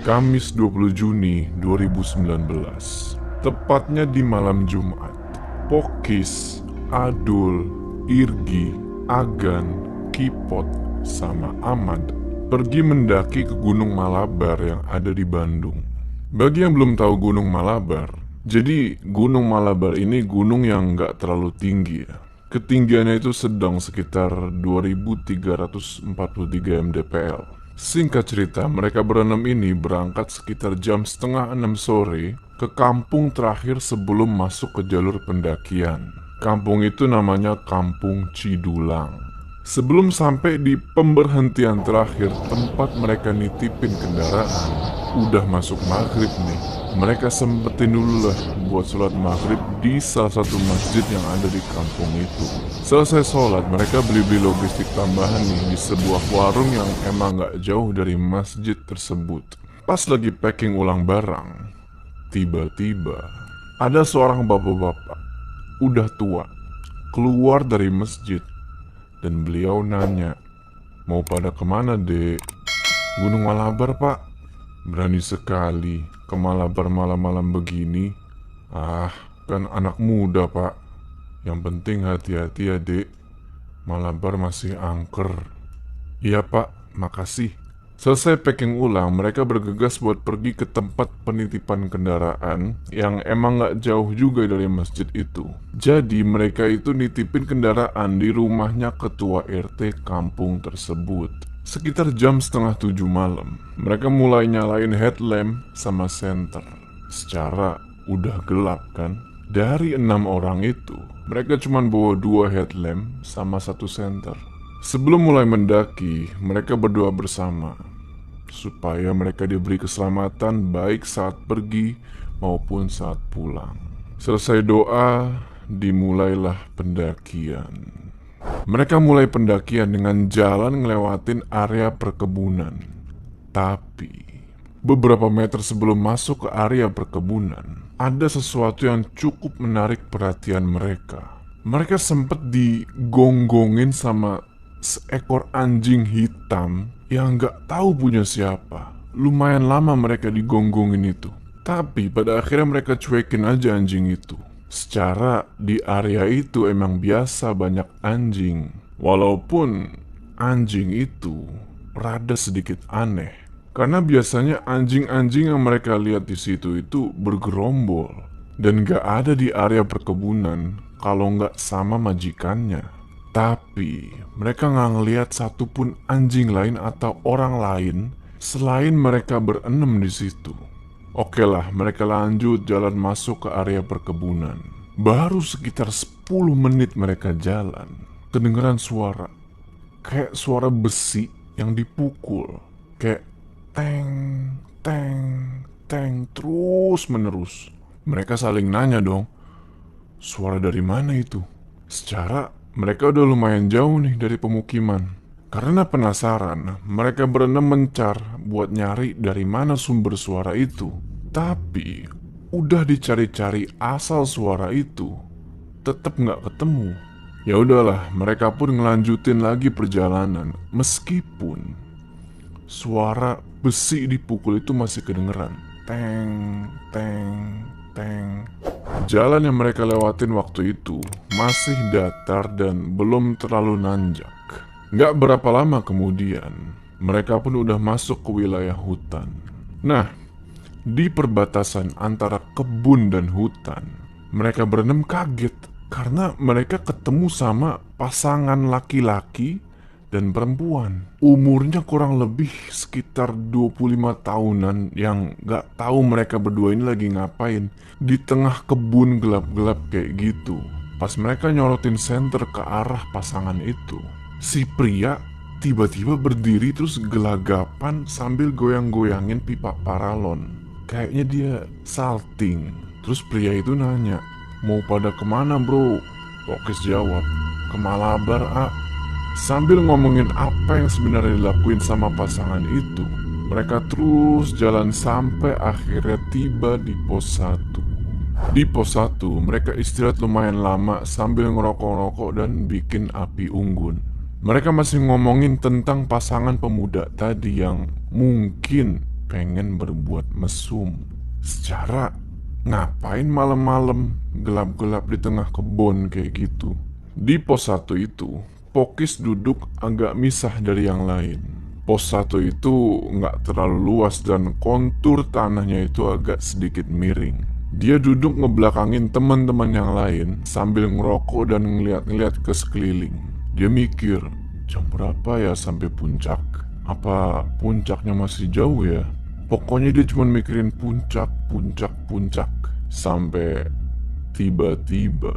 Kamis 20 Juni 2019. Tepatnya di malam Jumat, Pokis, Adul, Irgi, Agan, Kipot, sama Ahmad pergi mendaki ke Gunung Malabar yang ada di Bandung. Bagi yang belum tahu Gunung Malabar, jadi Gunung Malabar ini gunung yang nggak terlalu tinggi ya. Ketinggiannya itu sedang sekitar 2343 mdpl. Singkat cerita, mereka berenam ini berangkat sekitar jam setengah 6 sore ke kampung terakhir sebelum masuk ke jalur pendakian. Kampung itu namanya Kampung Cidulang. Sebelum sampai di pemberhentian terakhir tempat mereka nitipin kendaraan, udah masuk maghrib nih. Mereka sempetin dulu lah buat sholat maghrib di salah satu masjid yang ada di kampung itu. Selesai sholat, mereka beli-beli logistik tambahan nih di sebuah warung yang emang gak jauh dari masjid tersebut. Pas lagi packing ulang barang, tiba-tiba ada seorang bapak-bapak udah tua keluar dari masjid dan beliau nanya, "Mau pada kemana, Dek?" "Gunung Malabar, Pak." "Berani sekali ke Malabar malam-malam begini." "Ah, kan anak muda, Pak. Yang penting hati-hati ya, Dek. Malabar masih angker." "Iya, Pak. Makasih." Selesai packing ulang, mereka bergegas buat pergi ke tempat penitipan kendaraan yang emang gak jauh juga dari masjid itu. Jadi mereka itu nitipin kendaraan di rumahnya ketua RT kampung tersebut. Sekitar jam setengah 7 malam, mereka mulai nyalain headlamp sama senter. Secara udah gelap kan? Dari 6 orang itu, mereka cuma bawa 2 headlamp sama 1 senter. Sebelum mulai mendaki, mereka berdoa bersama supaya mereka diberi keselamatan baik saat pergi maupun saat pulang. Selesai doa, dimulailah pendakian. Mereka mulai pendakian dengan jalan ngelewatin area perkebunan. Tapi, beberapa meter sebelum masuk ke area perkebunan, ada sesuatu yang cukup menarik perhatian mereka. Mereka sempat digonggongin sama seekor anjing hitam yang gak tahu punya siapa. Lumayan lama mereka digonggongin itu. Tapi pada akhirnya mereka cuekin aja anjing itu. Secara di area itu emang biasa banyak anjing. Walaupun anjing itu rada sedikit aneh. Karena biasanya anjing-anjing yang mereka lihat di situ itu bergerombol. Dan gak ada di area perkebunan kalau gak sama majikannya. Tapi mereka nggak ngelihat satupun anjing lain atau orang lain selain mereka berenam di situ. Oke lah, mereka lanjut jalan masuk ke area perkebunan. Baru sekitar 10 menit mereka jalan, kedengeran suara. Kayak suara besi yang dipukul. Kayak teng, teng, teng terus menerus. Mereka saling nanya dong, suara dari mana itu? Secara mereka udah lumayan jauh nih dari pemukiman. Karena penasaran, mereka berenam mencar buat nyari dari mana sumber suara itu. Tapi, udah dicari-cari asal suara itu, tetap nggak ketemu. Ya udahlah, mereka pun ngelanjutin lagi perjalanan. Meskipun suara besi dipukul itu masih kedengeran. Teng, teng, teng. Jalan yang mereka lewatin waktu itu masih datar dan belum terlalu nanjak. Gak berapa lama kemudian, mereka pun udah masuk ke wilayah hutan. Nah, di perbatasan antara kebun dan hutan, mereka berenam kaget karena mereka ketemu sama pasangan laki-laki dan perempuan. Umurnya kurang lebih sekitar 25 tahunan yang gak tahu mereka berdua ini lagi ngapain di tengah kebun gelap-gelap kayak gitu. Pas mereka nyorotin senter ke arah pasangan itu, si pria tiba-tiba berdiri terus gelagapan sambil goyang-goyangin pipa paralon. Kayaknya dia salting. Terus pria itu nanya, "Mau pada kemana, bro?" Pokis jawab, "Ke Malabar, A." Sambil ngomongin apa yang sebenarnya dilakuin sama pasangan itu, mereka terus jalan sampai akhirnya tiba di pos 1. Di pos 1, mereka istirahat lumayan lama sambil ngerokok-rokok dan bikin api unggun. Mereka masih ngomongin tentang pasangan pemuda tadi yang mungkin pengen berbuat mesum. Secara ngapain malam-malam gelap-gelap di tengah kebun kayak gitu? Di pos 1 itu, Pokis duduk agak misah dari yang lain. Pos 1 itu nggak terlalu luas dan kontur tanahnya itu agak sedikit miring. Dia duduk ngebelakangin teman-teman yang lain sambil ngerokok dan ngeliat-ngeliat ke sekeliling. Dia mikir, jam berapa ya sampai puncak? Apa puncaknya masih jauh ya? Pokoknya dia cuma mikirin puncak, puncak, puncak. Sampai tiba-tiba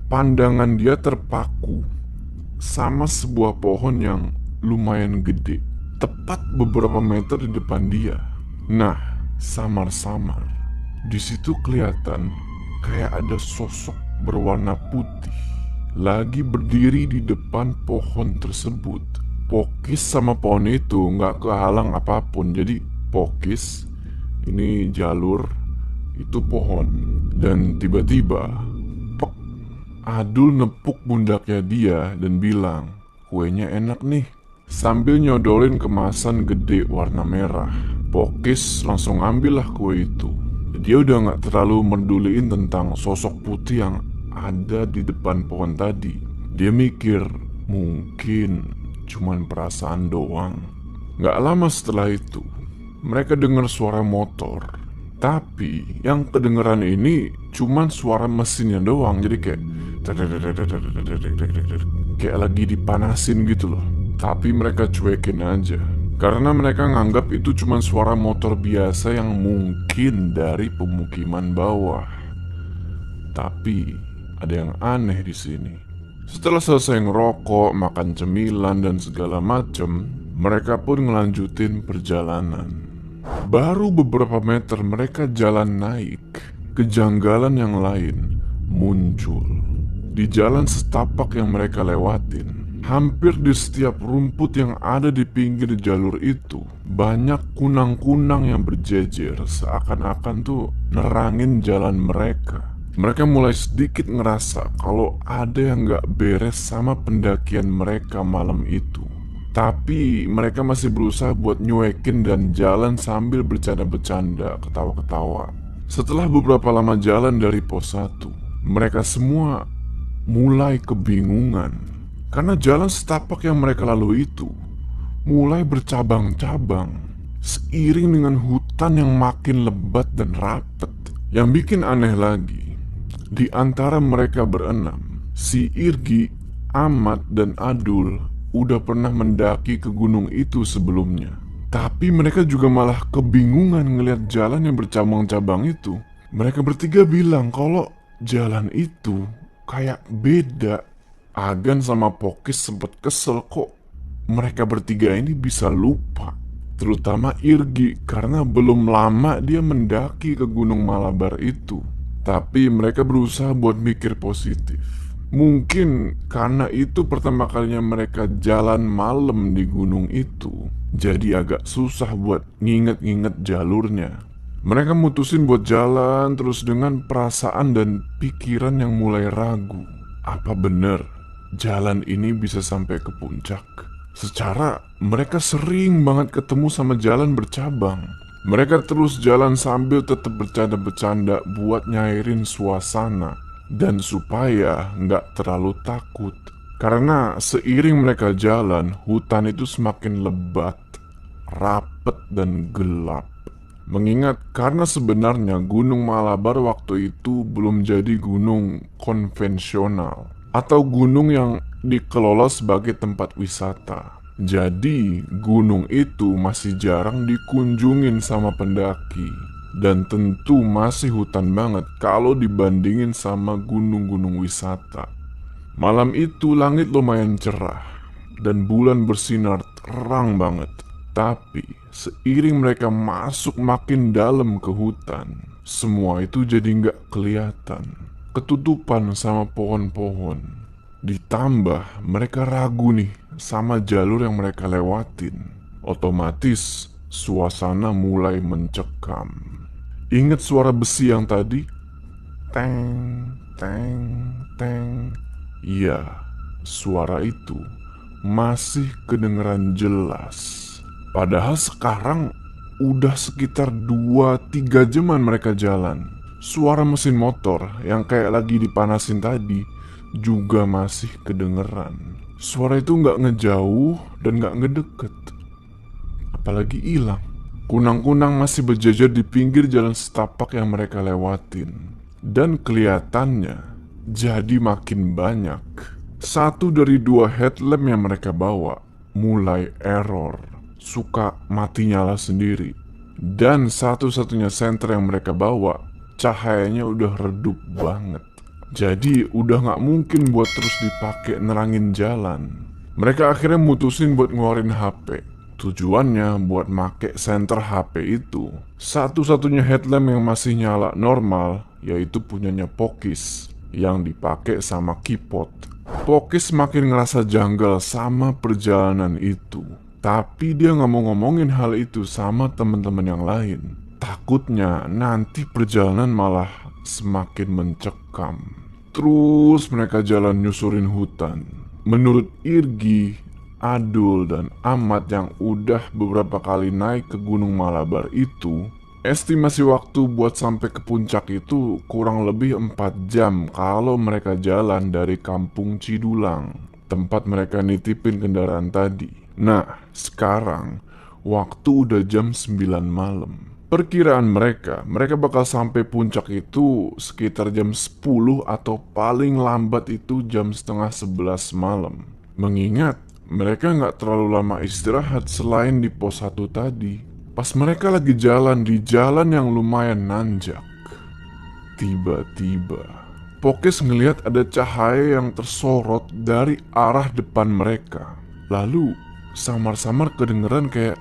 pandangan dia terpaku sama sebuah pohon yang lumayan gede, tepat beberapa meter di depan dia. Nah, samar-samar di situ kelihatan kayak ada sosok berwarna putih lagi berdiri di depan pohon tersebut. Pokis sama pohon itu nggak kehalang apapun. Jadi Pokis ini jalur, itu pohon. Dan tiba-tiba pek, Adul nepuk pundaknya dia dan bilang, "Kuenya enak nih." Sambil nyodorin kemasan gede warna merah. Pokis langsung ambillah kue itu. Dia udah gak terlalu merduliin tentang sosok putih yang ada di depan pohon tadi. Dia mikir, mungkin cuman perasaan doang. Gak lama setelah itu, mereka dengar suara motor. Tapi yang kedengeran ini cuman suara mesinnya doang. Jadi kayak lagi dipanasin gitu loh. Tapi mereka cuekin aja, karena mereka nganggap itu cuma suara motor biasa yang mungkin dari pemukiman bawah. Tapi ada yang aneh di sini. Setelah selesai ngerokok, makan cemilan dan segala macem, mereka pun ngelanjutin perjalanan. Baru beberapa meter mereka jalan naik, kejanggalan yang lain muncul. Di jalan setapak yang mereka lewatin, hampir di setiap rumput yang ada di pinggir jalur itu, banyak kunang-kunang yang berjejer, seakan-akan tuh nerangin jalan mereka. Mereka mulai sedikit ngerasa kalau ada yang gak beres sama pendakian mereka malam itu. Tapi mereka masih berusaha buat nyuekin dan jalan sambil bercanda-bercanda, ketawa-ketawa. Setelah beberapa lama jalan dari pos 1, mereka semua mulai kebingungan. Karena jalan setapak yang mereka lalui itu mulai bercabang-cabang seiring dengan hutan yang makin lebat dan rapet. Yang bikin aneh lagi, di antara mereka berenam, si Irgi, Ahmad, dan Adul udah pernah mendaki ke gunung itu sebelumnya. Tapi mereka juga malah kebingungan ngelihat jalan yang bercabang-cabang itu. Mereka bertiga bilang kalau jalan itu kayak beda. Agan sama Pokis sempet kesel kok mereka bertiga ini bisa lupa. Terutama Irgi, karena belum lama dia mendaki ke Gunung Malabar itu. Tapi mereka berusaha buat mikir positif. Mungkin karena itu pertama kalinya mereka jalan malam di gunung itu, jadi agak susah buat nginget-nginget jalurnya. Mereka mutusin buat jalan terus dengan perasaan dan pikiran yang mulai ragu. Apa bener jalan ini bisa sampai ke puncak? Secara mereka sering banget ketemu sama jalan bercabang. Mereka terus jalan sambil tetap bercanda-bercanda buat nyairin suasana dan supaya nggak terlalu takut. Karena seiring mereka jalan, hutan itu semakin lebat, rapet dan gelap. Mengingat karena sebenarnya Gunung Malabar waktu itu belum jadi gunung konvensional atau gunung yang dikelola sebagai tempat wisata. Jadi gunung itu masih jarang dikunjungin sama pendaki. Dan tentu masih hutan banget kalau dibandingin sama gunung-gunung wisata. Malam itu langit lumayan cerah dan bulan bersinar terang banget. Tapi seiring mereka masuk makin dalam ke hutan, semua itu jadi nggak kelihatan, ketutupan sama pohon-pohon. Ditambah mereka ragu nih sama jalur yang mereka lewatin. Otomatis suasana mulai mencekam. Ingat suara besi yang tadi? Teng, teng, teng. Iya, suara itu masih kedengeran jelas. Padahal sekarang udah sekitar 2-3 jaman mereka jalan. Suara mesin motor yang kayak lagi dipanasin tadi juga masih kedengeran. Suara itu nggak ngejauh dan nggak ngedeket, apalagi hilang. Kunang-kunang masih berjajar di pinggir jalan setapak yang mereka lewatin. Dan kelihatannya jadi makin banyak. 1 dari 2 headlamp yang mereka bawa mulai error, suka mati nyala sendiri. Dan satu-satunya senter yang mereka bawa, cahayanya udah redup banget. Jadi udah gak mungkin buat terus dipakai nerangin jalan. Mereka akhirnya mutusin buat ngeluarin HP. Tujuannya buat make senter HP itu. Satu-satunya headlamp yang masih nyala normal yaitu punyanya Pokis yang dipakai sama Kipot. Pokis makin ngerasa janggal sama perjalanan itu. Tapi dia nggak mau ngomongin hal itu sama teman-teman yang lain. Takutnya nanti perjalanan malah semakin mencekam. Terus mereka jalan nyusurin hutan. Menurut Irgi, Adul, dan Ahmad yang udah beberapa kali naik ke Gunung Malabar itu, estimasi waktu buat sampai ke puncak itu kurang lebih 4 jam kalau mereka jalan dari Kampung Cidulang, tempat mereka nitipin kendaraan tadi. Nah, sekarang waktu udah jam 9 malam. Perkiraan mereka bakal sampai puncak itu sekitar jam 10 atau paling lambat itu jam setengah 11 malam. Mengingat mereka nggak terlalu lama istirahat selain di pos 1 tadi. Pas mereka lagi jalan di jalan yang lumayan nanjak, tiba-tiba Pokis ngelihat ada cahaya yang tersorot dari arah depan mereka. Lalu samar-samar kedengeran kayak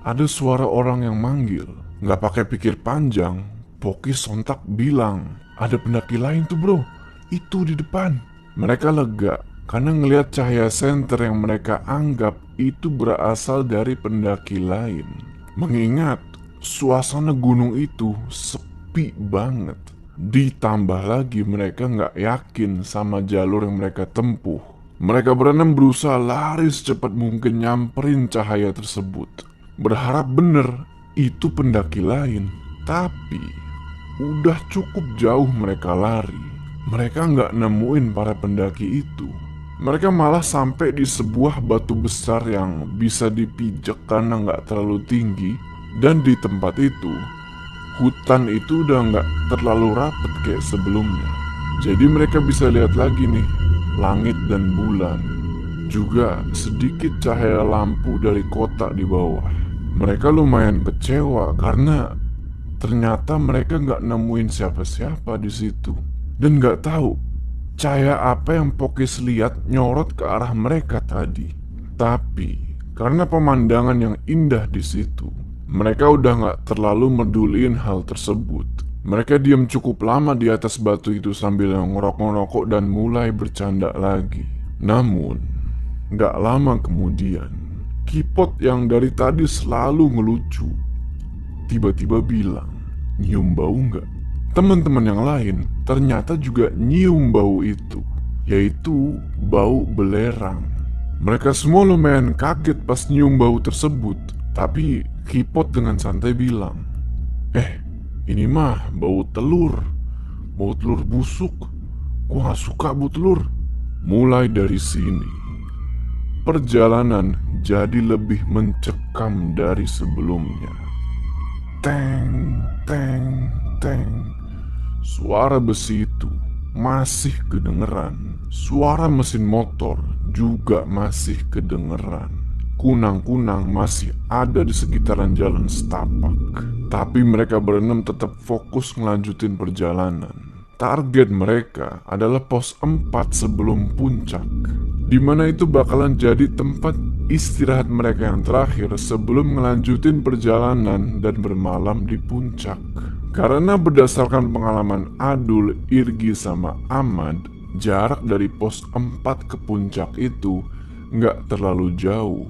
ada suara orang yang manggil. Nggak pakai pikir panjang, Pokis sontak bilang, "Ada pendaki lain tuh bro, itu di depan." Mereka lega karena ngelihat cahaya senter yang mereka anggap itu berasal dari pendaki lain. Mengingat suasana gunung itu sepi banget. Ditambah lagi mereka nggak yakin sama jalur yang mereka tempuh. Mereka berenam berusaha lari secepat mungkin nyamperin cahaya tersebut. Berharap bener itu pendaki lain. Tapi udah cukup jauh mereka lari. Mereka nggak nemuin para pendaki itu. Mereka malah sampai di sebuah batu besar yang bisa dipijak karena nggak terlalu tinggi. Dan di tempat itu, hutan itu udah nggak terlalu rapet kayak sebelumnya. Jadi mereka bisa lihat lagi nih, langit dan bulan. Juga sedikit cahaya lampu dari kota di bawah. Mereka lumayan kecewa karena ternyata mereka nggak nemuin siapa-siapa di situ. Dan nggak tahu cahaya apa yang Pokis lihat nyorot ke arah mereka tadi. Tapi karena pemandangan yang indah di situ, mereka udah gak terlalu meduliin hal tersebut. Mereka diam cukup lama di atas batu itu sambil ngerokok-ngerokok dan mulai bercanda lagi. Namun gak lama kemudian, Kipot yang dari tadi selalu ngelucu tiba-tiba bilang, "Nyium bau gak?" Teman-teman yang lain ternyata juga nyium bau itu, yaitu bau belerang. Mereka semua lumayan kaget pas nyium bau tersebut, tapi Kipot dengan santai bilang, ini mah bau telur busuk. Gua gak suka bau telur." Mulai dari sini, perjalanan jadi lebih mencekam dari sebelumnya. Teng, teng, teng. Suara besi itu masih kedengeran. Suara mesin motor juga masih kedengeran. Kunang-kunang masih ada di sekitaran jalan setapak. Tapi mereka berenam tetap fokus ngelanjutin perjalanan. Target mereka adalah pos 4 sebelum puncak, dimana itu bakalan jadi tempat istirahat mereka yang terakhir sebelum ngelanjutin perjalanan dan bermalam di puncak. Karena berdasarkan pengalaman Adul, Irgi, sama Ahmad, jarak dari pos 4 ke puncak itu nggak terlalu jauh.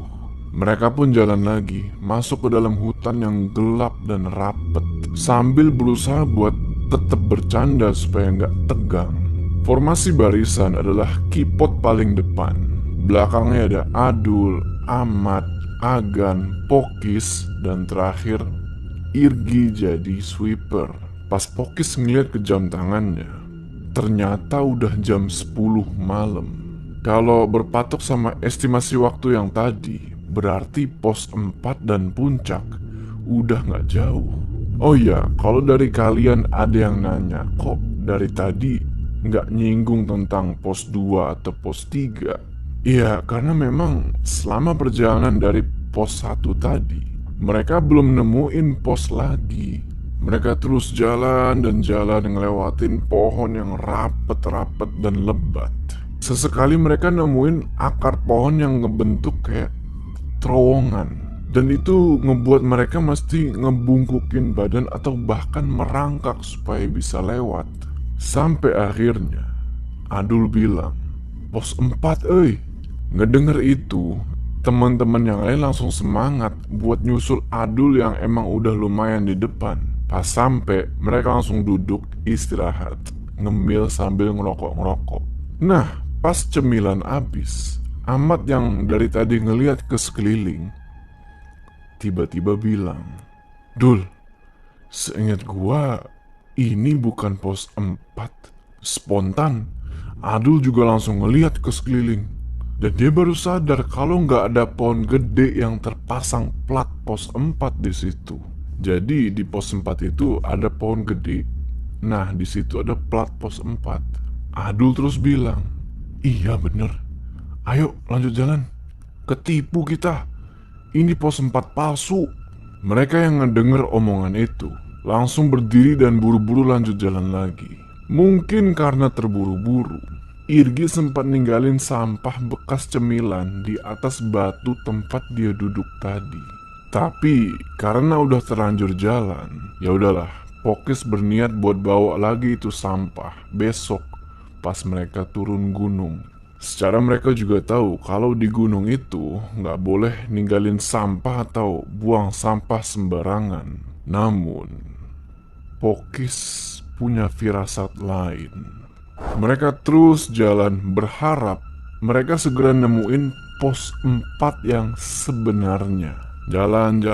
Mereka pun jalan lagi, masuk ke dalam hutan yang gelap dan rapet, sambil berusaha buat tetap bercanda supaya nggak tegang. Formasi barisan adalah Kipot paling depan. Belakangnya ada Adul, Ahmad, Agan, Pokis, dan terakhir Irgi jadi sweeper. Pas Pokis ngeliat ke jam tangannya, ternyata udah jam 10 malam. Kalau berpatok sama estimasi waktu yang tadi, berarti pos 4 dan puncak udah gak jauh. Oh iya, kalau dari kalian ada yang nanya, kok dari tadi nggak nyinggung tentang pos 2 atau pos 3? Iya, karena memang selama perjalanan dari pos 1 tadi, mereka belum nemuin pos lagi. Mereka terus jalan dan jalan ngelewatin pohon yang rapet-rapet dan lebat. Sesekali mereka nemuin akar pohon yang ngebentuk kayak terowongan. Dan itu ngebuat mereka mesti ngebungkukin badan atau bahkan merangkak supaya bisa lewat. Sampai akhirnya Adul bilang, "Pos 4, euy." Ngedenger itu, teman-teman yang lain langsung semangat buat nyusul Adul yang emang udah lumayan di depan. Pas sampai, mereka langsung duduk istirahat, ngemil sambil ngerokok-ngerokok. Nah, pas cemilan abis, Ahmad yang dari tadi ngeliat ke sekeliling tiba-tiba bilang, "Dul, seingat gua ini bukan pos 4. Spontan, Adul juga langsung ngeliat ke sekeliling. Dan dia baru sadar kalau nggak ada pohon gede yang terpasang plat pos 4 di situ. Jadi di pos 4 itu ada pohon gede. Nah, di situ ada plat pos 4. Adul terus bilang, "Iya bener. Ayo lanjut jalan. Ketipu kita. Ini pos 4 palsu." Mereka yang ngedenger omongan itu langsung berdiri dan buru-buru lanjut jalan lagi. Mungkin karena terburu-buru, Irgi sempat ninggalin sampah bekas cemilan di atas batu tempat dia duduk tadi. Tapi karena udah terlanjur jalan, ya udahlah, Pokis berniat buat bawa lagi itu sampah besok pas mereka turun gunung. Secara mereka juga tahu kalau di gunung itu nggak boleh ninggalin sampah atau buang sampah sembarangan. Namun, Pokis punya firasat lain. Mereka terus jalan berharap mereka segera nemuin pos 4 yang sebenarnya. Jalan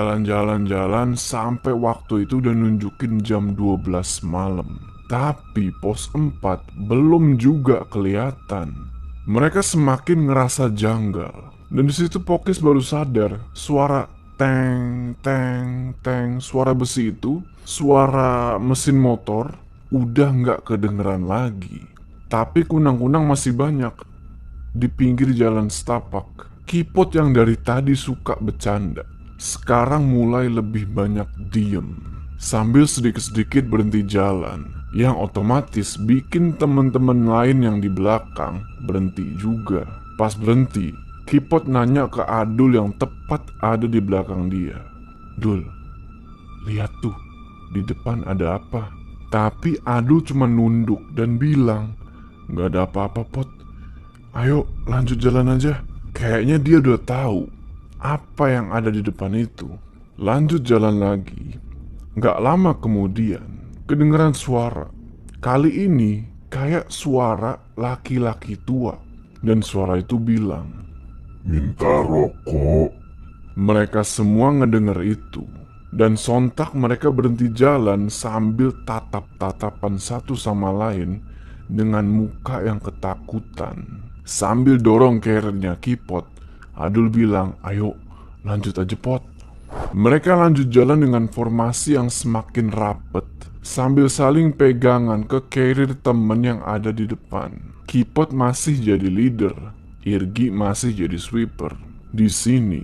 sampai waktu itu udah nunjukin jam 12 malam. Tapi pos 4 belum juga kelihatan. Mereka semakin ngerasa janggal. Dan disitu Pokis baru sadar suara teng, teng, teng, suara besi itu, suara mesin motor, udah nggak kedengeran lagi. Tapi kunang-kunang masih banyak. Di pinggir jalan setapak, Kipot yang dari tadi suka bercanda, sekarang mulai lebih banyak diem. Sambil sedikit-sedikit berhenti jalan, yang otomatis bikin teman-teman lain yang di belakang berhenti juga. Pas berhenti, Kipot nanya ke Adul yang tepat ada di belakang dia. "Dul, lihat tuh, di depan ada apa?" Tapi Adul cuma nunduk dan bilang, "Gak ada apa-apa, Pot. Ayo lanjut jalan aja." Kayaknya dia udah tahu apa yang ada di depan itu. Lanjut jalan lagi. Gak lama kemudian, kedengeran suara. Kali ini kayak suara laki-laki tua. Dan suara itu bilang, "Minta rokok." Mereka semua ngedenger itu. Dan sontak mereka berhenti jalan sambil tatap-tatapan satu sama lain dengan muka yang ketakutan. Sambil dorong carrier-nya Kipot, Adul bilang, "Ayo lanjut aja, Pot." Mereka lanjut jalan dengan formasi yang semakin rapet, sambil saling pegangan ke carrier temen yang ada di depan. Kipot masih jadi leader, Irgi masih jadi sweeper. Di sini,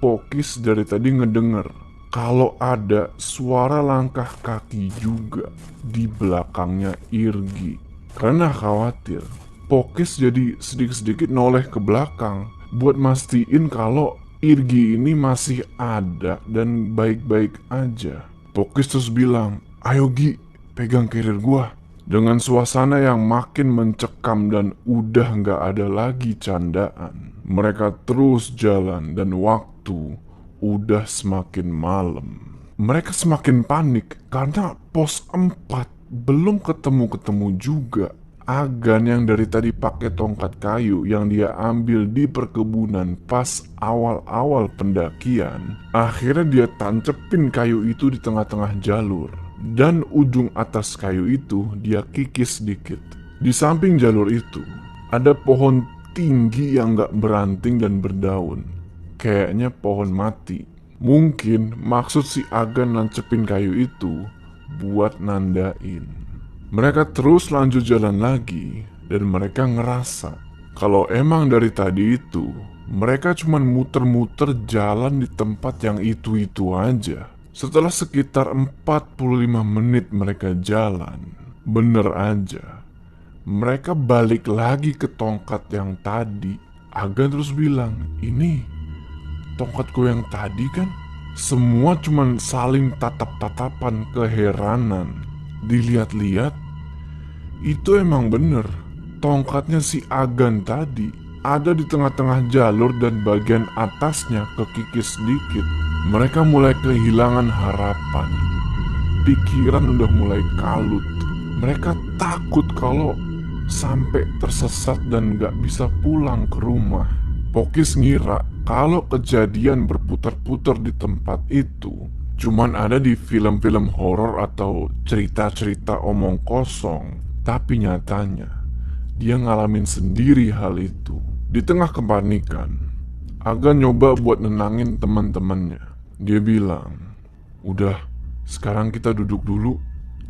Pokis dari tadi ngedenger kalau ada suara langkah kaki juga di belakangnya Irgi. Karena khawatir, Pokis jadi sedikit-sedikit noleh ke belakang buat mastiin kalau Irgi ini masih ada dan baik-baik aja. Pokis terus bilang, "Ayo Gi, pegang carrier gua." Dengan suasana yang makin mencekam dan udah gak ada lagi candaan, mereka terus jalan dan waktu udah semakin malam. Mereka semakin panik karena pos 4 belum ketemu-ketemu juga. Agan yang dari tadi pakai tongkat kayu yang dia ambil di perkebunan pas awal-awal pendakian, akhirnya dia tancepin kayu itu di tengah-tengah jalur. Dan ujung atas kayu itu dia kikis sedikit. Di samping jalur itu, ada pohon tinggi yang gak beranting dan berdaun. Kayaknya pohon mati. Mungkin maksud si Agan nancepin kayu itu buat nandain. Mereka terus lanjut jalan lagi dan mereka ngerasa kalau emang dari tadi itu mereka cuma muter-muter jalan di tempat yang itu-itu aja. Setelah sekitar 45 menit mereka jalan, bener aja, mereka balik lagi ke tongkat yang tadi. Agan terus bilang, ini tongkatku yang tadi kan? Semua cuma saling tatap-tatapan keheranan. Dilihat-lihat, itu emang bener. Tongkatnya si Agan tadi ada di tengah-tengah jalur dan bagian atasnya kekikis sedikit. Mereka mulai kehilangan harapan. Pikiran udah mulai kalut. Mereka takut kalau sampai tersesat dan gak bisa pulang ke rumah. Pokis ngira kalau kejadian berputar-putar di tempat itu cuman ada di film-film horor atau cerita-cerita omong kosong. Tapi nyatanya dia ngalamin sendiri hal itu. Di tengah kepanikan, Agan nyoba buat nenangin teman-temannya. Dia bilang, udah, sekarang kita duduk dulu.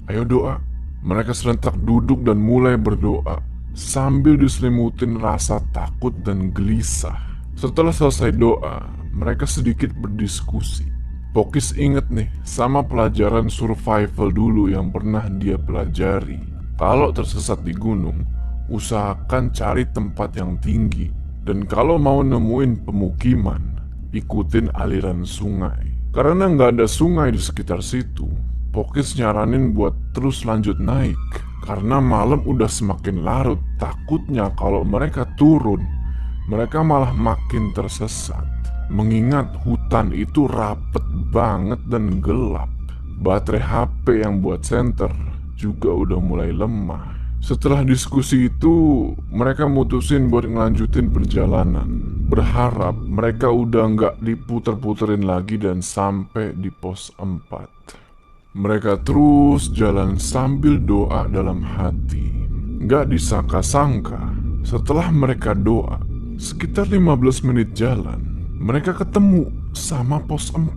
Ayo doa. Mereka serentak duduk dan mulai berdoa sambil diselimutin rasa takut dan gelisah. Setelah selesai doa, mereka sedikit berdiskusi. Pokis inget nih sama pelajaran survival dulu yang pernah dia pelajari. Kalau tersesat di gunung, usahakan cari tempat yang tinggi. Dan kalau mau nemuin pemukiman, ikutin aliran sungai. Karena nggak ada sungai di sekitar situ, Pokis nyaranin buat terus lanjut naik. Karena malam udah semakin larut, takutnya kalau mereka turun, mereka malah makin tersesat. Mengingat hutan itu rapet banget dan gelap. Baterai HP yang buat senter juga udah mulai lemah. Setelah diskusi itu, mereka mutusin buat ngelanjutin perjalanan. Berharap mereka udah nggak diputer-puterin lagi dan sampai di pos 4. Mereka terus jalan sambil doa dalam hati. Nggak disangka-sangka, setelah mereka doa, sekitar 15 menit jalan, mereka ketemu sama pos 4.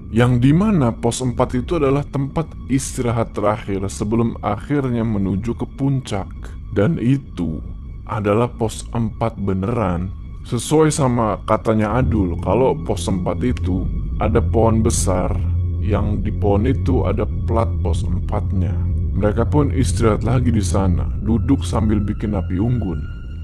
Yang dimana pos 4 itu adalah tempat istirahat terakhir sebelum akhirnya menuju ke puncak. Dan itu adalah pos 4 beneran. Sesuai sama katanya Adul, kalau pos 4 itu ada pohon besar, yang di pohon itu ada plat pos 4-nya. Mereka pun istirahat lagi di sana, duduk sambil bikin api unggun.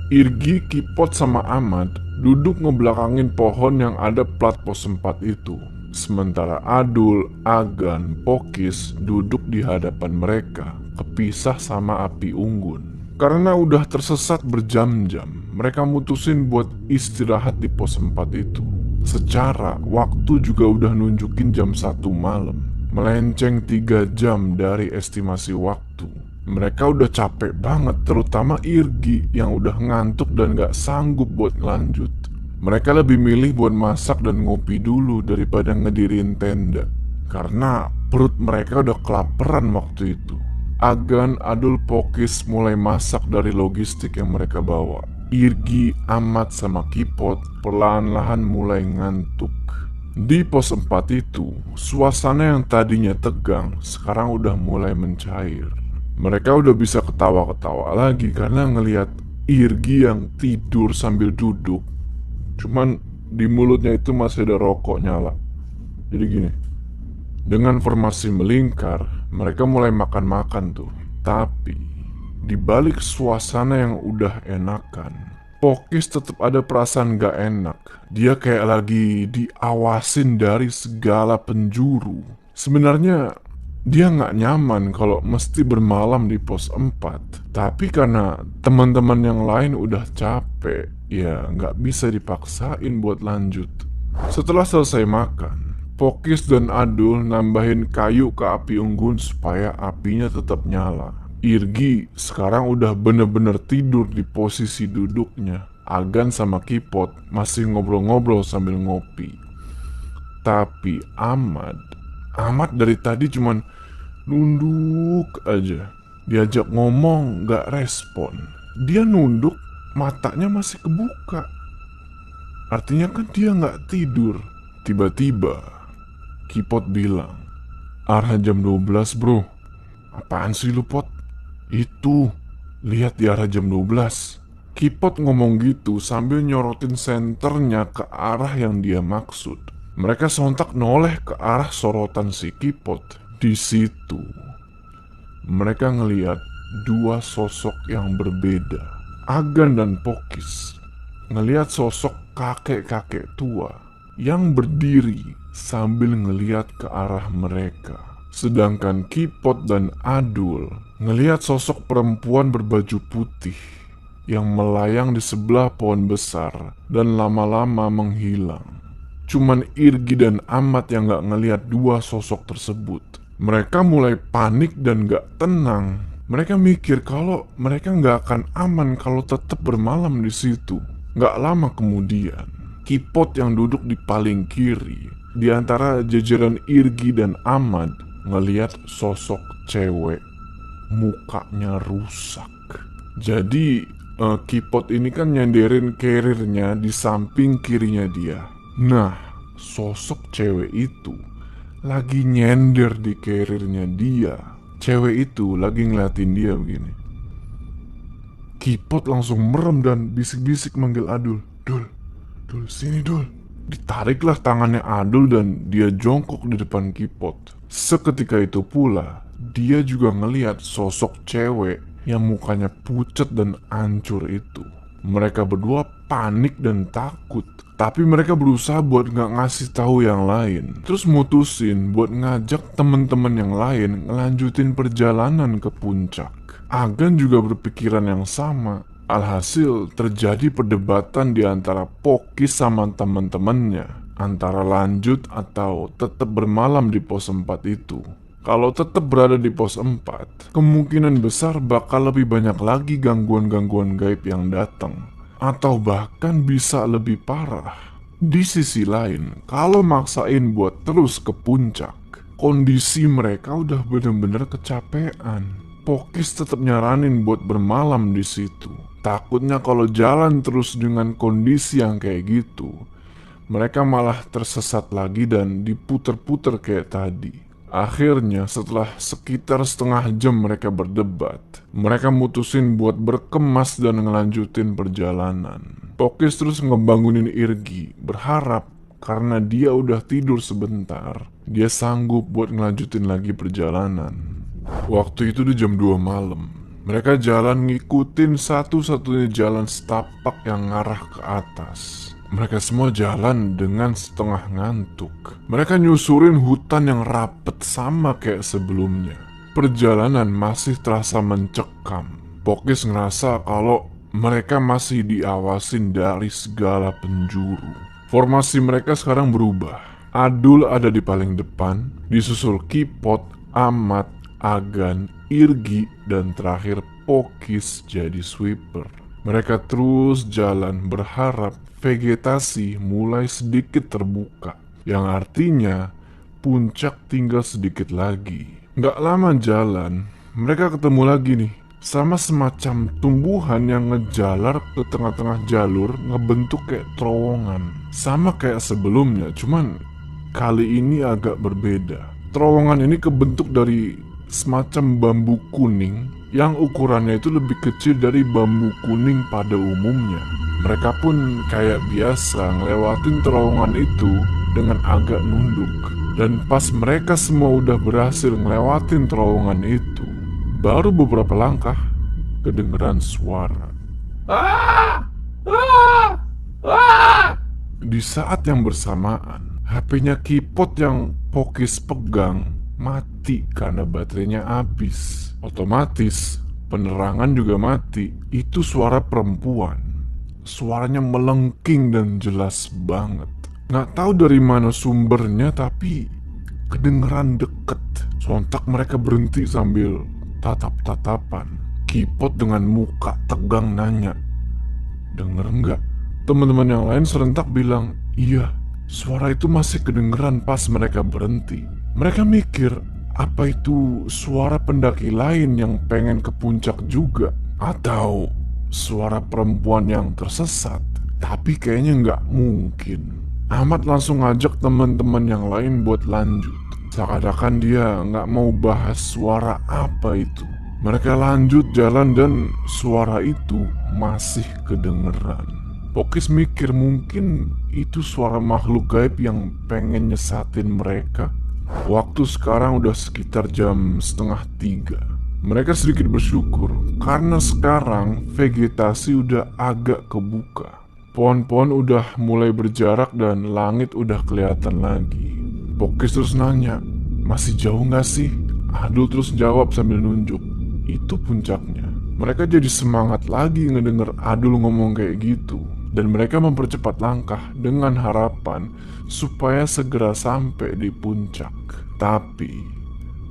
Irgi, Kipot, sama Ahmad duduk ngebelakangin pohon yang ada plat pos 4 itu. Sementara Adul, Agan, Pokis duduk di hadapan mereka, kepisah sama api unggun. Karena udah tersesat berjam-jam, mereka mutusin buat istirahat di pos 4 itu. Secara waktu juga udah nunjukin jam 1 malam, melenceng 3 jam dari estimasi waktu. Mereka udah capek banget, terutama Irgi yang udah ngantuk dan gak sanggup buat lanjut. Mereka lebih milih buat masak dan ngopi dulu daripada ngedirin tenda, karena perut mereka udah kelaparan waktu itu. Agan, Adul, Pokis mulai masak dari logistik yang mereka bawa. Irgi, Ahmad, sama Kipot perlahan-lahan mulai ngantuk. Di pos 4 itu, suasana yang tadinya tegang sekarang udah mulai mencair. Mereka udah bisa ketawa-ketawa lagi karena ngelihat Irgi yang tidur sambil duduk. Cuman di mulutnya itu masih ada rokok nyala. Jadi gini, dengan formasi melingkar, mereka mulai makan-makan tuh. Tapi di balik suasana yang udah enakan, Pokis tetap ada perasaan gak enak. Dia kayak lagi diawasin dari segala penjuru. Sebenarnya dia gak nyaman kalau mesti bermalam di pos 4. Tapi karena teman-teman yang lain udah capek, ya gak bisa dipaksain buat lanjut. Setelah selesai makan, Pokis dan Adul nambahin kayu ke api unggun supaya apinya tetap nyala. Irgi sekarang udah bener-bener tidur di posisi duduknya. Agan sama Kipot masih ngobrol-ngobrol sambil ngopi. Tapi Ahmad dari tadi cuman nunduk aja. Diajak ngomong gak respon. Dia nunduk, matanya masih kebuka. Artinya kan dia gak tidur. Tiba-tiba Kipot bilang, "Arah jam 12 bro." "Apaan sih lu Pot?" "Itu, lihat di arah jam 12." Kipot ngomong gitu sambil nyorotin senternya ke arah yang dia maksud. Mereka sontak noleh ke arah sorotan si Kipot. Di situ mereka ngeliat dua sosok yang berbeda, Agan dan Pokis. Ngeliat sosok kakek-kakek tua yang berdiri sambil ngeliat ke arah mereka. Sedangkan Kipot dan Adul ngeliat sosok perempuan berbaju putih yang melayang di sebelah pohon besar dan lama-lama menghilang. Cuman Irgi dan Ahmad yang gak ngeliat dua sosok tersebut. Mereka mulai panik dan gak tenang. Mereka mikir kalau mereka gak akan aman kalau tetap bermalam di situ. Gak lama kemudian, Kipot yang duduk di paling kiri di antara jajaran Irgi dan Ahmad ngeliat sosok cewek, mukanya rusak. Jadi Kipot ini kan nyanderin carriernya di samping kirinya dia. Nah, sosok cewek itu lagi nyender di carriernya dia. Cewek itu lagi ngeliatin dia begini. Kipot langsung merem dan bisik-bisik manggil Adul. Dul, sini Dul." Ditariklah tangannya Adul dan dia jongkok di depan Kipot. Seketika itu pula, dia juga ngeliat sosok cewek yang mukanya pucat dan hancur itu. Mereka berdua panik dan takut, tapi mereka berusaha buat gak ngasih tahu yang lain. Terus mutusin buat ngajak temen-temen yang lain ngelanjutin perjalanan ke puncak. Agan juga berpikiran yang sama. Alhasil terjadi perdebatan di antara Pokis sama teman-temannya, antara lanjut atau tetap bermalam di pos 4 itu. Kalau tetap berada di pos 4, kemungkinan besar bakal lebih banyak lagi gangguan-gangguan gaib yang datang, atau bahkan bisa lebih parah. Di sisi lain, kalau maksain buat terus ke puncak, kondisi mereka udah bener-bener kecapean. Pokis tetap nyaranin buat bermalam di situ. Takutnya kalau jalan terus dengan kondisi yang kayak gitu, mereka malah tersesat lagi dan diputer-puter kayak tadi. Akhirnya setelah sekitar setengah jam mereka berdebat, mereka mutusin buat berkemas dan ngelanjutin perjalanan. Pokis terus ngebangunin Irgi, berharap karena dia udah tidur sebentar, dia sanggup buat ngelanjutin lagi perjalanan. Waktu itu di jam 2 malam, mereka jalan ngikutin satu-satunya jalan setapak yang ngarah ke atas. Mereka semua jalan dengan setengah ngantuk. Mereka nyusurin hutan yang rapet sama kayak sebelumnya. Perjalanan masih terasa mencekam. Pokis ngerasa kalau mereka masih diawasin dari segala penjuru. Formasi mereka sekarang berubah. Adul ada di paling depan, disusul Kipot, Ahmad, Agan, Irgi, dan terakhir Pokis jadi sweeper. Mereka terus jalan berharap vegetasi mulai sedikit terbuka, yang artinya puncak tinggal sedikit lagi. Gak lama jalan, mereka ketemu lagi nih sama semacam tumbuhan yang ngejalar ke tengah-tengah jalur, ngebentuk kayak terowongan. Sama kayak sebelumnya, cuman kali ini agak berbeda. Terowongan ini kebentuk dari semacam bambu kuning yang ukurannya itu lebih kecil dari bambu kuning pada umumnya. Mereka pun kayak biasa ngelewatin terowongan itu dengan agak nunduk. Dan pas mereka semua udah berhasil ngelewatin terowongan itu, baru beberapa langkah kedengeran suara. Di saat yang bersamaan, HP-nya Kipot yang Pokis pegang mati karena baterainya habis. Otomatis penerangan juga mati. Itu suara perempuan. Suaranya melengking dan jelas banget. Nggak tahu dari mana sumbernya, tapi kedengeran deket. Sontak mereka berhenti sambil tatap-tatapan. Kipot dengan muka tegang nanya, "Denger nggak?" Teman-teman yang lain serentak bilang, "Iya." Suara itu masih kedengeran pas mereka berhenti. Mereka mikir, apa itu suara pendaki lain yang pengen ke puncak juga? Atau suara perempuan yang tersesat? Tapi kayaknya nggak mungkin. Ahmad langsung ngajak teman-teman yang lain buat lanjut. Seakan-akan dia nggak mau bahas suara apa itu. Mereka lanjut jalan dan suara itu masih kedengeran. Pokis mikir mungkin itu suara makhluk gaib yang pengen nyesatin mereka. Waktu sekarang udah sekitar jam 2:30. Mereka sedikit bersyukur karena sekarang vegetasi udah agak kebuka. Pohon-pohon udah mulai berjarak dan langit udah kelihatan lagi. Pokis terus nanya, "Masih jauh nggak sih?" Adul terus jawab sambil nunjuk, "Itu puncaknya." Mereka jadi semangat lagi ngedenger Adul ngomong kayak gitu. Dan mereka mempercepat langkah dengan harapan supaya segera sampai di puncak. Tapi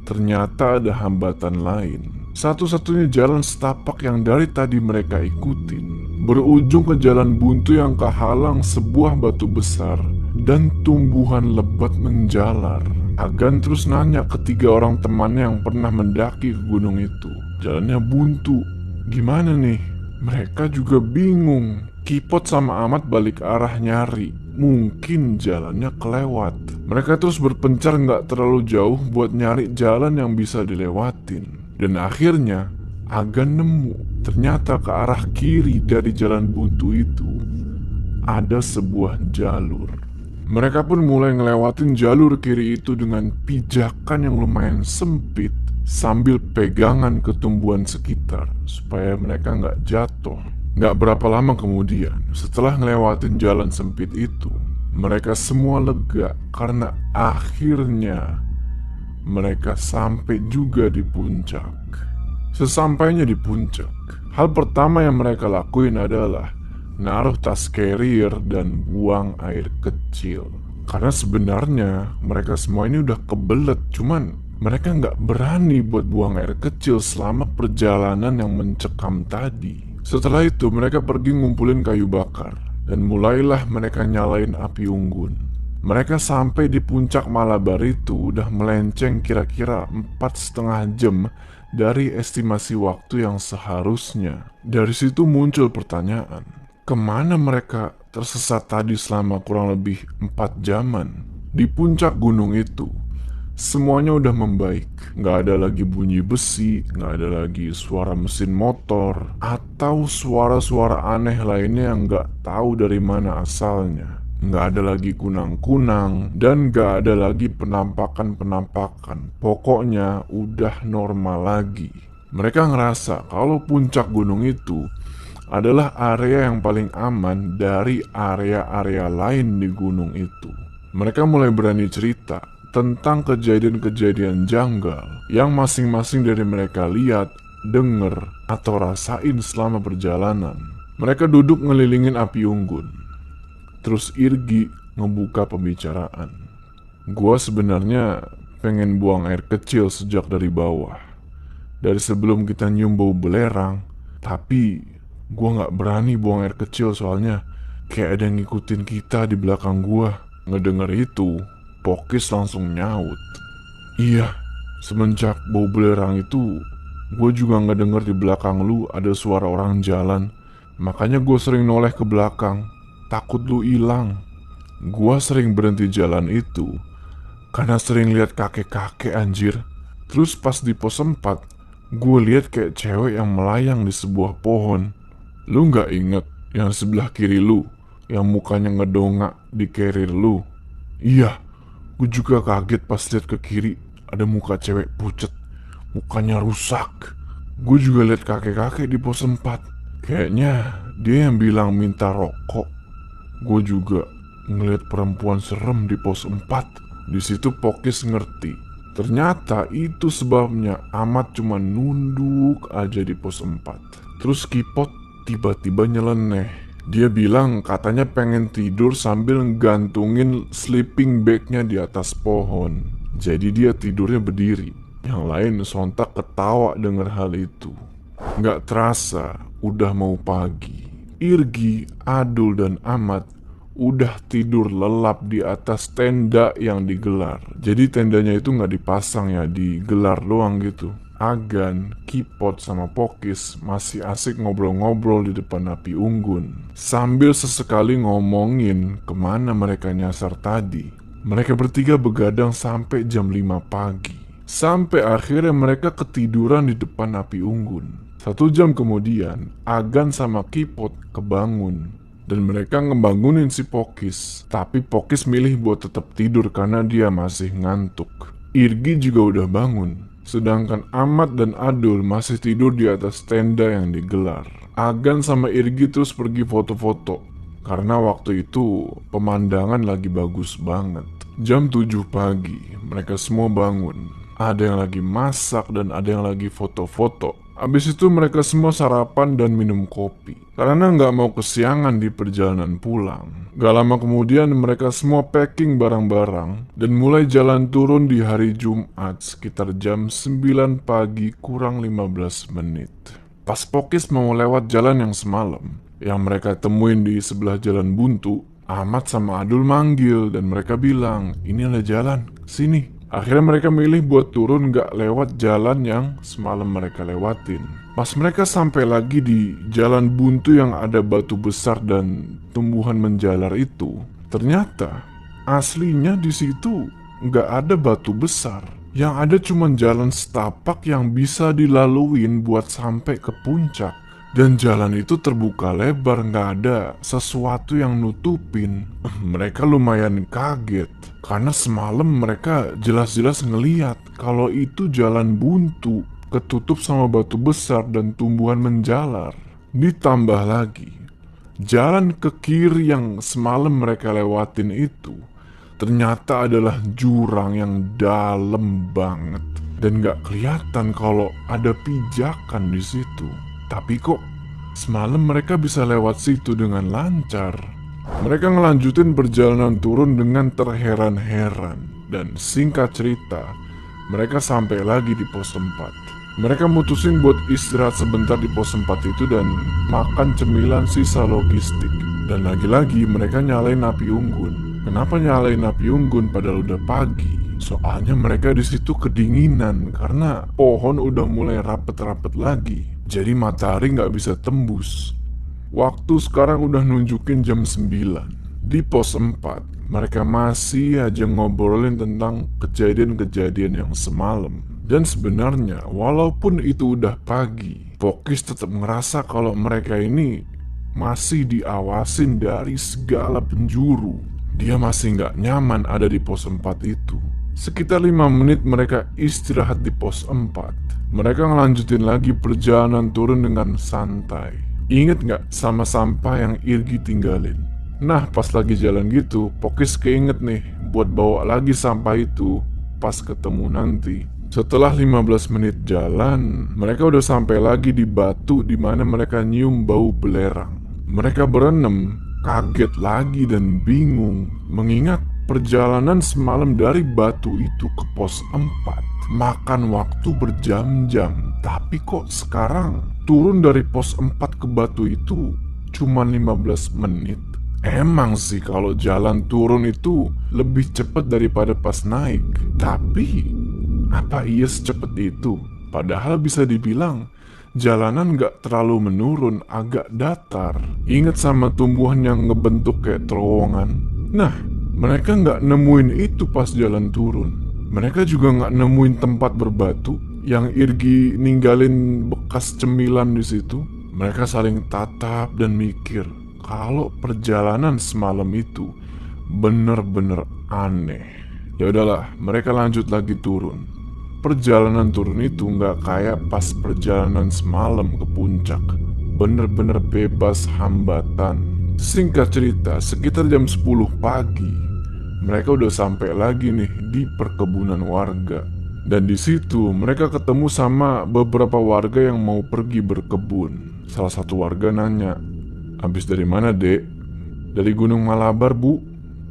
ternyata ada hambatan lain. Satu-satunya jalan setapak yang dari tadi mereka ikutin berujung ke jalan buntu yang kehalang sebuah batu besar dan tumbuhan lebat menjalar. Agan terus nanya ke 3 orang temannya yang pernah mendaki ke gunung itu. Jalannya buntu, gimana nih? Mereka juga bingung. Kipot sama Ahmad balik arah nyari. Mungkin jalannya kelewat. Mereka terus berpencar nggak terlalu jauh buat nyari jalan yang bisa dilewatin. Dan akhirnya Agan nemu. Ternyata ke arah kiri dari jalan buntu itu ada sebuah jalur. Mereka pun mulai ngelewatin jalur kiri itu dengan pijakan yang lumayan sempit sambil pegangan ke tumbuhan sekitar supaya mereka nggak jatuh. Nggak berapa lama kemudian, setelah ngelewatin jalan sempit itu, mereka semua lega karena akhirnya mereka sampai juga di puncak. Sesampainya di puncak, hal pertama yang mereka lakuin adalah naruh tas carrier dan buang air kecil. Karena sebenarnya mereka semua ini udah kebelet, cuman mereka nggak berani buat buang air kecil selama perjalanan yang mencekam tadi. Setelah itu mereka pergi ngumpulin kayu bakar dan mulailah mereka nyalain api unggun. Mereka sampai di puncak Malabar itu udah melenceng kira-kira 4,5 jam dari estimasi waktu yang seharusnya. Dari situ muncul pertanyaan, kemana mereka tersesat tadi selama kurang lebih 4 jaman? Di puncak gunung itu semuanya udah membaik. Nggak ada lagi bunyi besi, nggak ada lagi suara mesin motor, atau suara-suara aneh lainnya yang nggak tahu dari mana asalnya. Nggak ada lagi kunang-kunang, dan nggak ada lagi penampakan-penampakan. Pokoknya udah normal lagi. Mereka ngerasa kalau puncak gunung itu adalah area yang paling aman dari area-area lain di gunung itu. Mereka mulai berani cerita tentang kejadian-kejadian janggal yang masing-masing dari mereka lihat, denger, atau rasain selama perjalanan. Mereka duduk ngelilingin api unggun. Terus Irgi ngebuka pembicaraan. Gua sebenarnya pengen buang air kecil sejak dari bawah. Dari sebelum kita nyium bau belerang. Tapi gua gak berani buang air kecil soalnya kayak ada yang ngikutin kita di belakang gua. Ngedenger itu, Pokis langsung nyaut. Iya, semenjak bau belerang itu, gue juga ngedenger di belakang lu ada suara orang jalan. Makanya gue sering noleh ke belakang, takut lu hilang. Gue sering berhenti jalan itu, karena sering lihat kakek-kakek anjir. Terus pas di pos 4, gue lihat kayak cewek yang melayang di sebuah pohon. Lu gak inget yang sebelah kiri lu, yang mukanya ngedongak di carrier lu? Iya. Gue juga kaget pas lihat ke kiri ada muka cewek pucet, mukanya rusak. Gue juga lihat kakek-kakek di pos 4. Kayaknya dia yang bilang minta rokok. Gue juga ngeliat perempuan serem di pos 4. Di situ Pokis ngerti. Ternyata itu sebabnya Ahmad cuma nunduk aja di pos 4. Terus Kipot tiba-tiba nyeleneh. Dia bilang katanya pengen tidur sambil gantungin sleeping bagnya di atas pohon. Jadi dia tidurnya berdiri. Yang lain sontak ketawa dengar hal itu. Nggak terasa, udah mau pagi. Irgi, Adul, dan Ahmad udah tidur lelap di atas tenda yang digelar. Jadi tendanya itu nggak dipasang ya, digelar doang gitu. Agan, Kipot, sama Pokis masih asik ngobrol-ngobrol di depan api unggun. Sambil sesekali ngomongin kemana mereka nyasar tadi. Mereka bertiga begadang sampai jam 5 pagi. Sampai akhirnya mereka ketiduran di depan api unggun. 1 jam kemudian, Agan sama Kipot kebangun. Dan mereka ngebangunin si Pokis. Tapi Pokis milih buat tetap tidur karena dia masih ngantuk. Irgi juga udah bangun. Sedangkan Ahmad dan Adul masih tidur di atas tenda yang digelar. Agan sama Irgi terus pergi foto-foto. Karena waktu itu pemandangan lagi bagus banget. Jam 7 pagi, mereka semua bangun. Ada yang lagi masak dan ada yang lagi foto-foto. Habis itu mereka semua sarapan dan minum kopi. Karena nggak mau kesiangan di perjalanan pulang. Gak lama kemudian mereka semua packing barang-barang dan mulai jalan turun di hari Jumat sekitar jam 9 pagi kurang 15 menit. Pas Pokis mau lewat jalan yang semalam, yang mereka temuin di sebelah jalan buntu, Ahmad sama Adul manggil dan mereka bilang, ini ada jalan, sini. Akhirnya mereka milih buat turun gak lewat jalan yang semalam mereka lewatin. Pas mereka sampai lagi di jalan buntu yang ada batu besar dan tumbuhan menjalar itu, ternyata aslinya di situ gak ada batu besar. Yang ada cuma jalan setapak yang bisa dilaluin buat sampai ke puncak. Dan jalan itu terbuka lebar, gak ada sesuatu yang nutupin. Mereka lumayan kaget. Karena semalam mereka jelas-jelas ngeliat kalau itu jalan buntu, ketutup sama batu besar dan tumbuhan menjalar. Ditambah lagi, jalan ke kiri yang semalam mereka lewatin itu ternyata adalah jurang yang dalam banget. Dan gak kelihatan kalau ada pijakan di situ. Tapi kok semalam mereka bisa lewat situ dengan lancar. Mereka ngelanjutin perjalanan turun dengan terheran-heran. Dan singkat cerita, mereka sampai lagi di pos 4. Mereka mutusin buat istirahat sebentar di pos 4 itu dan makan cemilan sisa logistik. Dan lagi-lagi mereka nyalain api unggun. Kenapa nyalain api unggun padahal udah pagi? Soalnya mereka di situ kedinginan karena pohon udah mulai rapet-rapet lagi. Jadi matahari nggak bisa tembus. Waktu sekarang udah nunjukin jam 9. Di pos 4, mereka masih aja ngobrolin tentang kejadian-kejadian yang semalam. Dan sebenarnya, walaupun itu udah pagi, Pokis tetap ngerasa kalau mereka ini masih diawasin dari segala penjuru. Dia masih nggak nyaman ada di pos 4 itu. Sekitar 5 menit mereka istirahat di pos 4. Mereka ngelanjutin lagi perjalanan turun dengan santai. Ingat nggak sama sampah yang Irgi tinggalin? Nah, pas lagi jalan gitu, Pokis keinget nih buat bawa lagi sampah itu pas ketemu nanti. Setelah 15 menit jalan, mereka udah sampai lagi di batu di mana mereka nyium bau belerang. Mereka berenam, kaget lagi dan bingung mengingat perjalanan semalam dari batu itu ke pos 4 makan waktu berjam-jam. Tapi kok sekarang turun dari pos 4 ke batu itu cuma 15 menit. Emang sih kalau jalan turun itu lebih cepat daripada pas naik. Tapi apa iya secepat itu? Padahal bisa dibilang jalanan gak terlalu menurun, agak datar. Ingat sama tumbuhan yang ngebentuk kayak terowongan? Nah, mereka gak nemuin itu pas jalan turun. Mereka juga gak nemuin tempat berbatu yang Irgi ninggalin bekas cemilan di situ. Mereka saling tatap dan mikir kalau perjalanan semalam itu bener-bener aneh. Ya udahlah, mereka lanjut lagi turun. Perjalanan turun itu nggak kayak pas perjalanan semalam ke puncak. Bener-bener bebas hambatan. Singkat cerita, sekitar jam 10 pagi, mereka udah sampai lagi nih di perkebunan warga. Dan di situ mereka ketemu sama beberapa warga yang mau pergi berkebun. Salah satu warga nanya, "Habis dari mana, Dek?" "Dari Gunung Malabar, Bu."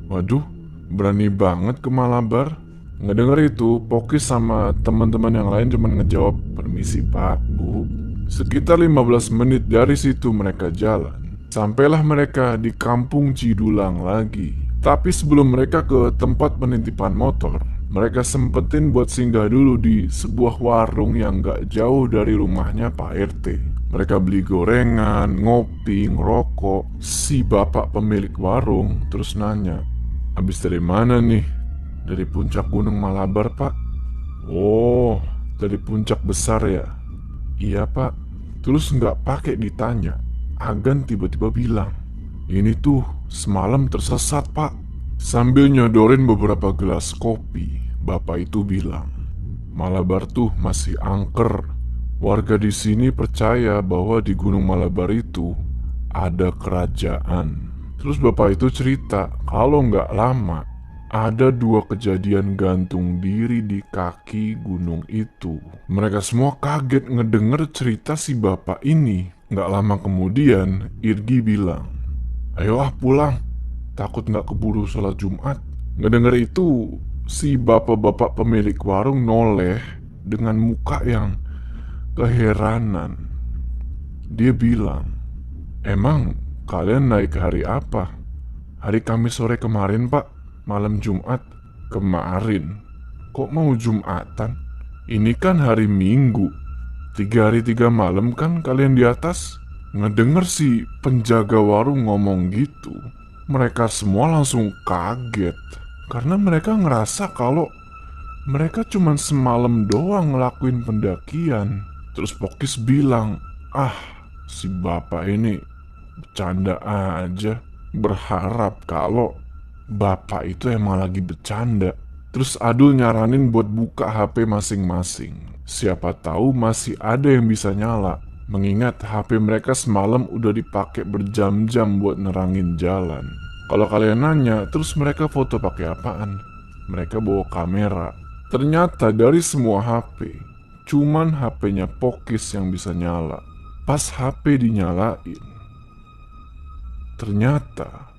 "Waduh, berani banget ke Malabar." Ngedenger itu, Pokis sama teman-teman yang lain cuma ngejawab, "Permisi Pak, Bu." Sekitar 15 menit dari situ mereka jalan. Sampailah mereka di kampung Cidulang lagi. Tapi sebelum mereka ke tempat penitipan motor, mereka sempetin buat singgah dulu di sebuah warung yang gak jauh dari rumahnya Pak RT. Mereka beli gorengan, ngopi, ngerokok. Si bapak pemilik warung terus nanya, "Habis dari mana nih?" "Dari puncak Gunung Malabar, Pak." "Oh, dari puncak besar ya?" "Iya, Pak." Terus nggak pakai ditanya, Agan tiba-tiba bilang, "Ini tuh semalam tersesat, Pak." Sambil nyodorin beberapa gelas kopi, bapak itu bilang, "Malabar tuh masih angker. Warga di sini percaya bahwa di Gunung Malabar itu ada kerajaan." Terus bapak itu cerita kalau nggak lama ada 2 kejadian gantung diri di kaki gunung itu. Mereka semua kaget ngedenger cerita si bapak ini. Nggak lama kemudian, Irgi bilang, "Ayo ah pulang, takut nggak keburu sholat Jumat." Ngedenger itu, si bapak-bapak pemilik warung noleh dengan muka yang keheranan. Dia bilang, "Emang kalian naik hari apa?" "Hari Kamis sore kemarin, Pak. Malam Jumat." "Kemarin? Kok mau Jumatan? Ini kan hari Minggu. 3 hari 3 malam kan kalian di atas?" Ngedenger si penjaga warung ngomong gitu, mereka semua langsung kaget. Karena mereka ngerasa kalau mereka cuma semalam doang ngelakuin pendakian. Terus Pokis bilang, "Ah, si bapak ini bercanda aja." Berharap kalau bapak itu emang lagi bercanda. Terus Adul nyaranin buat buka HP masing-masing. Siapa tahu masih ada yang bisa nyala. Mengingat HP mereka semalam udah dipakai berjam-jam buat nerangin jalan. Kalau kalian nanya, terus mereka foto pakai apaan? Mereka bawa kamera. Ternyata dari semua HP, cuman HP-nya Pokis yang bisa nyala. Pas HP dinyalain, ternyata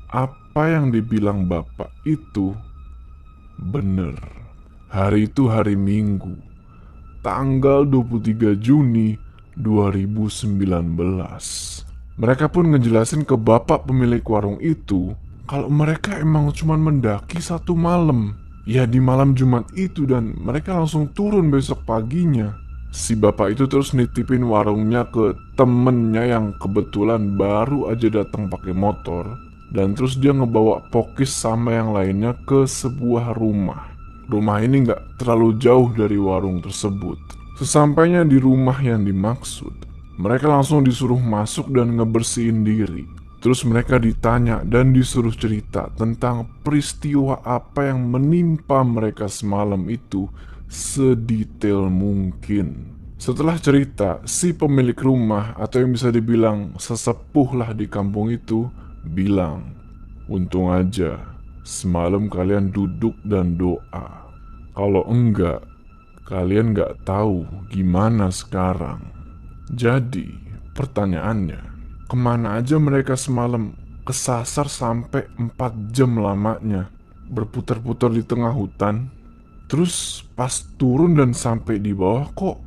apa yang dibilang bapak itu bener. Hari itu hari Minggu, tanggal 23 Juni 2019. Mereka pun ngejelasin ke bapak pemilik warung itu kalau mereka emang cuma mendaki 1 malam. Ya di malam Jumat itu, dan mereka langsung turun besok paginya. Si bapak itu terus nitipin warungnya ke temennya yang kebetulan baru aja datang pakai motor. Dan terus dia ngebawa Pokis sama yang lainnya ke sebuah rumah. Rumah ini nggak terlalu jauh dari warung tersebut. Sesampainya di rumah yang dimaksud, mereka langsung disuruh masuk dan ngebersihin diri. Terus mereka ditanya dan disuruh cerita tentang peristiwa apa yang menimpa mereka semalam itu sedetail mungkin. Setelah cerita, si pemilik rumah atau yang bisa dibilang sesepuh lah di kampung itu bilang, "Untung aja semalam kalian duduk dan doa. Kalau enggak, kalian nggak tahu gimana sekarang." Jadi, pertanyaannya, kemana aja mereka semalam kesasar sampai 4 jam lamanya, berputar-putar di tengah hutan? Terus pas turun dan sampai di bawah kok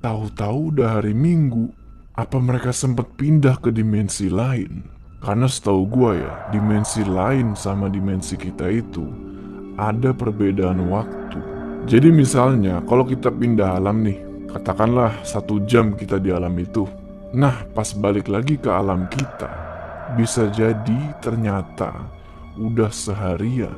tahu-tahu udah hari Minggu? Apa mereka sempat pindah ke dimensi lain? Karena setahu gua ya, dimensi lain sama dimensi kita itu ada perbedaan waktu. Jadi misalnya kalau kita pindah alam nih, katakanlah 1 jam kita di alam itu. Nah, pas balik lagi ke alam kita, bisa jadi ternyata udah seharian.